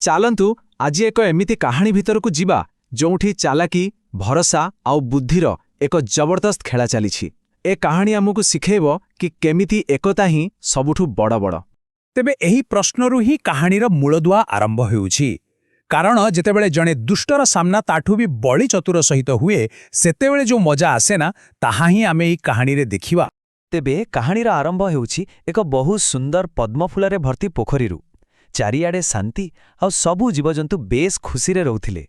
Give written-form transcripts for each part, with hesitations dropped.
ଚାଲନ୍ତୁ ଆଜି ଏକ ଏମିତି କାହାଣୀ ଭିତରକୁ ଯିବା ଯେଉଁଠି ଚାଲାକି ଭରସା ଆଉ ବୁଦ୍ଧିର ଏକ ଜବରଦସ୍ତ ଖେଳା ଚାଲିଛି। ଏ କାହାଣୀ ଆମକୁ ଶିଖେଇବ କି କେମିତି ଏକତା ହିଁ ସବୁଠୁ ବଡ଼। ତେବେ ଏହି ପ୍ରଶ୍ନରୁ ହିଁ କାହାଣୀର ମୂଳଦୁଆ ଆରମ୍ଭ ହେଉଛି। କାରଣ ଯେତେବେଳେ ଜଣେ ଦୁଷ୍ଟର ସାମ୍ନା ତାଠୁ ବି ବଳି ଚତୁର ସହିତ ହୁଏ, ସେତେବେଳେ ଯେଉଁ ମଜା ଆସେ ନା, ତାହା ହିଁ ଆମେ ଏହି କାହାଣୀରେ ଦେଖିବା। ତେବେ କାହାଣୀର ଆରମ୍ଭ ହେଉଛି ଏକ ବହୁ ସୁନ୍ଦର ପଦ୍ମଫୁଲରେ ଭର୍ତ୍ତି ପୋଖରୀରୁ। ଚାରିଆଡ଼େ ଶାନ୍ତି ଆଉ ସବୁ ଜୀବଜନ୍ତୁ ବେଶ୍ ଖୁସିରେ ରହୁଥିଲେ।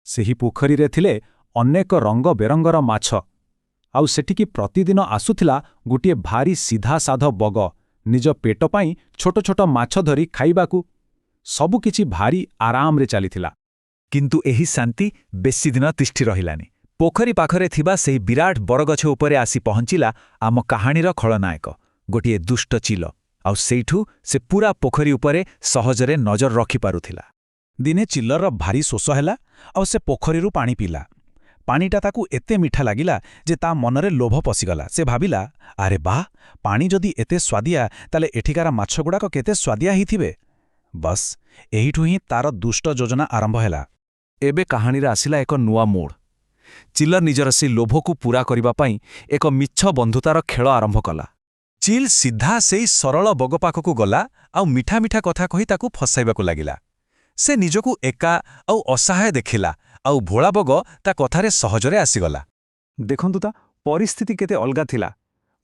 ସେହି ପୋଖରୀରେ ଥିଲେ ଅନେକ ରଙ୍ଗବେରଙ୍ଗର ମାଛ, ଆଉ ସେଠିକି ପ୍ରତିଦିନ ଆସୁଥିଲା ଗୋଟିଏ ଭାରି ସିଧାସାଧ ବଗ, ନିଜ ପେଟ ପାଇଁ ଛୋଟ ଛୋଟ ମାଛ ଧରି ଖାଇବାକୁ। ସବୁକିଛି ଭାରି ଆରାମରେ ଚାଲିଥିଲା। କିନ୍ତୁ ଏହି ଶାନ୍ତି ବେଶୀ ଦିନ ତିଷ୍ଠି ରହିଲାନି। ପୋଖରୀ ପାଖରେ ଥିବା ସେହି ବିରାଟ ବରଗଛ ଉପରେ ଆସି ପହଞ୍ଚିଲା ଆମ କାହାଣୀର ଖଳନାୟକ, ଗୋଟିଏ ଦୁଷ୍ଟ ଚିଲ। ଆଉ ସେଇଠୁ ସେ ପୂରା ପୋଖରୀ ଉପରେ ସହଜରେ ନଜର ରଖିପାରୁଥିଲା। ଦିନେ ଚିଲର ଭାରି ଶୋଷ ହେଲା, ଆଉ ସେ ପୋଖରୀରୁ ପାଣି ପିଇଲା। ପାଣିଟା ତାକୁ ଏତେ ମିଠା ଲାଗିଲା ଯେ ତା ମନରେ ଲୋଭ ପଶିଗଲା। ସେ ଭାବିଲା, ଆରେ ବାଃ, ପାଣି ଯଦି ଏତେ ସ୍ୱାଦିଆ, ତାହେଲେ ଏଠିକାର ମାଛଗୁଡ଼ାକ କେତେ ସ୍ୱାଦିଆ ହେଇଥିବେ। ବସ୍, ଏହିଠୁ ହିଁ ତାର ଦୁଷ୍ଟ ଯୋଜନା ଆରମ୍ଭ ହେଲା। ଏବେ କାହାଣୀରେ ଆସିଲା ଏକ ନୂଆ ମୋଡ଼। ଚିଲ ନିଜର ସେହି ଲୋଭକୁ ପୂରା କରିବା ପାଇଁ ଏକ ମିଛ ବନ୍ଧୁତାର ଖେଳ ଆରମ୍ଭ କଲା। ଚିଲ୍ ସିଧା ସେଇ ସରଳ ବଗ ପାଖକୁ ଗଲା ଆଉ ମିଠା ମିଠା କଥା କହି ତାକୁ ଫସାଇବାକୁ ଲାଗିଲା। ସେ ନିଜକୁ ଏକା ଆଉ ଅସହାୟ ଦେଖିଲା, ଆଉ ଭୋଳା ବଗ ତା କଥାରେ ସହଜରେ ଆସିଗଲା। ଦେଖନ୍ତୁ ତା ପରିସ୍ଥିତି କେତେ ଅଲଗା ଥିଲା।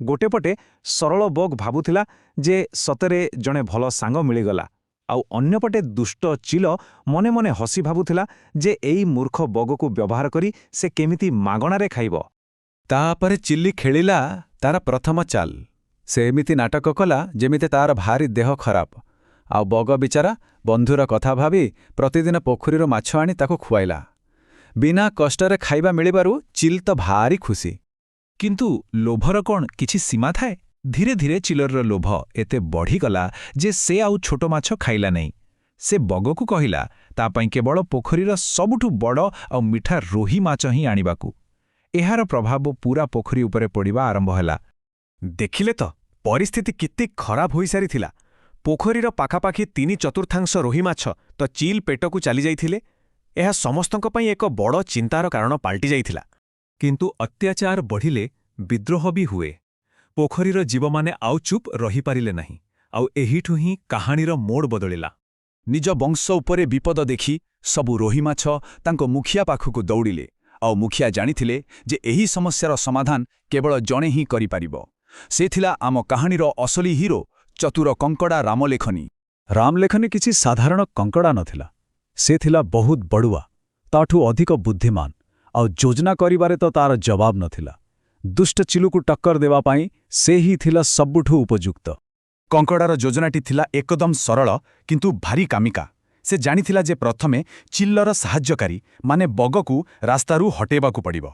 ଗୋଟେପଟେ ସରଳ ବଗ ଭାବୁଥିଲା ଯେ ସତରେ ଜଣେ ଭଲ ସାଙ୍ଗ ମିଳିଗଲା, ଆଉ ଅନ୍ୟପଟେ ଦୁଷ୍ଟ ଚିଲ ମନେ ମନେ ହସି ଭାବୁଥିଲା ଯେ ଏଇ ମୂର୍ଖ ବଗକୁ ବ୍ୟବହାର କରି ସେ କେମିତି ମାଗଣାରେ ଖାଇବ। ତାପରେ ଚିଲି ଖେଳିଲା ତାର ପ୍ରଥମ ଚାଲ। ସେ ଏମିତି ନାଟକ କଲା ଯେମିତି ତାର ଭାରି ଦେହ ଖରାପ, ଆଉ ବଗ ବିଚାରା ବନ୍ଧୁର କଥା ଭାବି ପ୍ରତିଦିନ ପୋଖରୀରୁ ମାଛ ଆଣି ତାକୁ ଖୁଆଇଲା। ବିନା କଷ୍ଟରେ ଖାଇବା ମିଳିବାରୁ ଚିଲ୍ ତ ଭାରି ଖୁସି। କିନ୍ତୁ ଲୋଭର କ'ଣ କିଛି ସୀମା ଥାଏ? ଧୀରେ ଧୀରେ ଚିଲର ଲୋଭ ଏତେ ବଢ଼ିଗଲା ଯେ ସେ ଆଉ ଛୋଟ ମାଛ ଖାଇଲା ନାହିଁ। ସେ ବଗକୁ କହିଲା ତା ପାଇଁ କେବଳ ପୋଖରୀର ସବୁଠୁ ବଡ଼ ଆଉ ମିଠା ରୋହି ମାଛ ହିଁ ଆଣିବାକୁ। ଏହାର ପ୍ରଭାବ ପୂରା ପୋଖରୀ ଉପରେ ପଡ଼ିବା ଆରମ୍ଭ ହେଲା। ଦେଖିଲେ ତ, ପରିସ୍ଥିତି କେତେ ଖରାପ ହୋଇସାରିଥିଲା। ପୋଖରୀର ପାଖାପାଖି 3/4 ରୋହି ମାଛ ତ ଚିଲ୍ ପେଟକୁ ଚାଲିଯାଇଥିଲେ। ଏହା ସମସ୍ତଙ୍କ ପାଇଁ ଏକ ବଡ଼ ଚିନ୍ତାର କାରଣ ପାଲଟି ଯାଇଥିଲା। କିନ୍ତୁ ଅତ୍ୟାଚାର ବଢ଼ିଲେ ବିଦ୍ରୋହ ବି ହୁଏ। ପୋଖରୀର ଜୀବମାନେ ଆଉ ଚୁପ୍ ରହିପାରିଲେ ନାହିଁ, ଆଉ ଏହିଠୁ ହିଁ କାହାଣୀର ମୋଡ଼ ବଦଳିଲା। ନିଜ ବଂଶ ଉପରେ ବିପଦ ଦେଖି ସବୁ ରୋହି ମାଛ ତାଙ୍କ ମୁଖିଆ ପାଖକୁ ଦୌଡ଼ିଲେ, ଆଉ ମୁଖିଆ ଜାଣିଥିଲେ ଯେ ଏହି ସମସ୍ୟାର ସମାଧାନ କେବଳ ଜଣେ ହିଁ କରିପାରିବ। ସେ ଥିଲା ଆମ କାହାଣୀର ଅସଲି ହିରୋ, ଚତୁର କଙ୍କଡ଼ା ରାମଲେଖନୀ। ରାମଲେଖନୀ କିଛି ସାଧାରଣ କଙ୍କଡ଼ା ନଥିଲା। ସେ ଥିଲା ବହୁତ ବଡ଼ୁଆ, ତାଠୁ ଅଧିକ ବୁଦ୍ଧିମାନ, ଆଉ ଯୋଜନା କରିବାରେ ତ ତାର ଜବାବ ନଥିଲା। ଦୁଷ୍ଟ ଚିଲୁକୁ ଟକ୍କର ଦେବା ପାଇଁ ସେ ହିଁ ଥିଲା ସବୁଠୁ ଉପଯୁକ୍ତ। କଙ୍କଡ଼ାର ଯୋଜନାଟି ଥିଲା ଏକଦମ ସରଳ କିନ୍ତୁ ଭାରି କାମିକା। ସେ ଜାଣିଥିଲା ଯେ ପ୍ରଥମେ ଚିଲ୍ଲର ସାହାଯ୍ୟକାରୀ ମାନେ ବଗକୁ ରାସ୍ତାରୁ ହଟେଇବାକୁ ପଡ଼ିବ।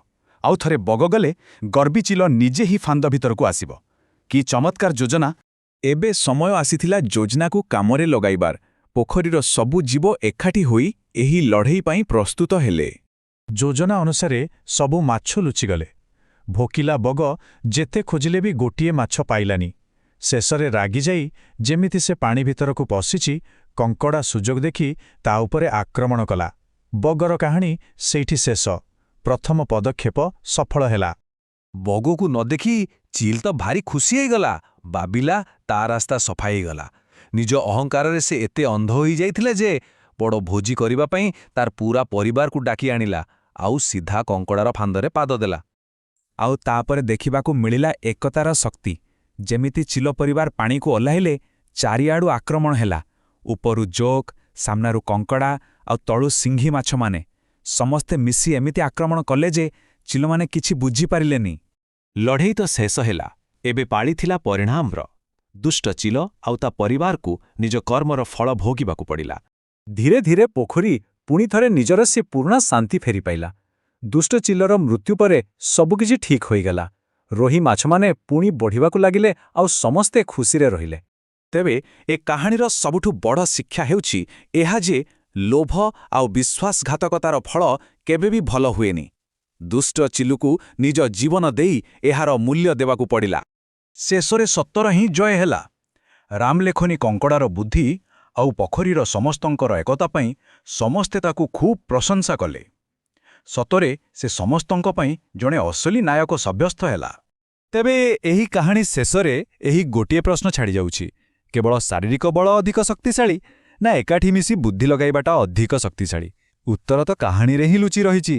ଆଉ ଥରେ ବଗ ଗଲେ ଗର୍ବୀ ଚିଲ ନିଜେ ହିଁ ଫାନ୍ଦ ଭିତରକୁ ଆସିବ। କି ଚମତ୍କାର ଯୋଜନା! ଏବେ ସମୟ ଆସିଥିଲା ଯୋଜନାକୁ କାମରେ ଲଗାଇବାର। ପୋଖରୀର ସବୁ ଜୀବ ଏକାଠି ହୋଇ ଏହି ଲଢ଼େଇ ପାଇଁ ପ୍ରସ୍ତୁତ ହେଲେ। ଯୋଜନା ଅନୁସାରେ ସବୁ ମାଛ ଲୁଚିଗଲେ। ଭୋକିଲା ବଗ ଯେତେ ଖୋଜିଲେ ବି ଗୋଟିଏ ମାଛ ପାଇଲାନି। ଶେଷରେ ରାଗିଯାଇ ଯେମିତି ସେ ପାଣି ଭିତରକୁ ପଶିଛି, କଙ୍କଡ଼ା ସୁଯୋଗ ଦେଖି ତା ଉପରେ ଆକ୍ରମଣ କଲା। ବଗର କାହାଣୀ ସେଇଠି ଶେଷ। ପ୍ରଥମ ପଦକ୍ଷେପ ସଫଳ ହେଲା। ବଗକୁ ନ ଦେଖି ଚିଲ୍ ତ ଭାରି ଖୁସି ହେଇଗଲା। ଭାବିଲା ତା ରାସ୍ତା ସଫା ହେଇଗଲା। ନିଜ ଅହଙ୍କାରରେ ସେ ଏତେ ଅନ୍ଧ ହୋଇଯାଇଥିଲେ ଯେ ବଡ଼ ଭୋଜି କରିବା ପାଇଁ ତାର ପୂରା ପରିବାରକୁ ଡାକି ଆଣିଲା, ଆଉ ସିଧା କଙ୍କଡ଼ାର ଫାନ୍ଦରେ ପାଦ ଦେଲା। ଆଉ ତାପରେ ଦେଖିବାକୁ ମିଳିଲା ଏକତାର ଶକ୍ତି। ଯେମିତି ଚିଲ ପରିବାର ପାଣିକୁ ଓହ୍ଲାଇଲେ, ଚାରିଆଡ଼ୁ ଆକ୍ରମଣ ହେଲା। ଉପରୁ ଜୋକ୍, ସାମ୍ନାରୁ କଙ୍କଡ଼ା, ଆଉ ତଳୁ ସିଂହୀ ମାଛମାନେ ସମସ୍ତେ ମିଶି ଏମିତି ଆକ୍ରମଣ କଲେ ଯେ ଚିଲମାନେ କିଛି ବୁଝିପାରିଲେନି। ଲଢ଼େଇ ତ ଶେଷ ହେଲା। ଏବେ ପାଳିଥିଲା ପରିଣାମର। ଦୁଷ୍ଟ ଚିଲ ଆଉ ତା ପରିବାରକୁ ନିଜ କର୍ମର ଫଳ ଭୋଗିବାକୁ ପଡ଼ିଲା। ଧୀରେ ଧୀରେ ପୋଖରୀ ପୁଣି ଥରେ ନିଜର ସେ ପୁରୁଣା ଶାନ୍ତି ଫେରିପାଇଲା। ଦୁଷ୍ଟ ଚିଲର ମୃତ୍ୟୁ ପରେ ସବୁକିଛି ଠିକ୍ ହୋଇଗଲା। ରୋହି ମାଛମାନେ ପୁଣି ବଢ଼ିବାକୁ ଲାଗିଲେ, ଆଉ ସମସ୍ତେ ଖୁସିରେ ରହିଲେ। ତେବେ ଏ କାହାଣୀର ସବୁଠୁ ବଡ଼ ଶିକ୍ଷା ହେଉଛି ଏହା ଯେ ଲୋଭ ଆଉ ବିଶ୍ୱାସଘାତକତାର ଫଳ କେବେ ବି ଭଲ ହୁଏନି। ଦୁଷ୍ଟ ଚିଲୁକୁ ନିଜ ଜୀବନ ଦେଇ ଏହାର ମୂଲ୍ୟ ଦେବାକୁ ପଡ଼ିଲା। ଶେଷରେ ସତ୍ୟର ହିଁ ଜୟ ହେଲା। ରାମଲେଖନୀ କଙ୍କଡ଼ାର ବୁଦ୍ଧି ଆଉ ପୋଖରୀର ସମସ୍ତଙ୍କର ଏକତା ପାଇଁ ସମସ୍ତେ ତାକୁ ଖୁବ୍ ପ୍ରଶଂସା କଲେ। ସତରେ ସେ ସମସ୍ତଙ୍କ ପାଇଁ ଜଣେ ଅସଲି ନାୟକ ସାବ୍ୟସ୍ତ ହେଲା। ତେବେ ଏହି କାହାଣୀ ଶେଷରେ ଏହି ଗୋଟିଏ ପ୍ରଶ୍ନ ଛାଡ଼ିଯାଉଛି, କେବଳ ଶାରୀରିକ ବଳ ଅଧିକ ଶକ୍ତିଶାଳୀ ନା ଏକାଠି ମିଶି ବୁଦ୍ଧି ଲଗାଇବାଟା ଅଧିକ ଶକ୍ତିଶାଳୀ? ଉତ୍ତର ତ କାହାଣୀରେ ହିଁ ଲୁଚି ରହିଛି।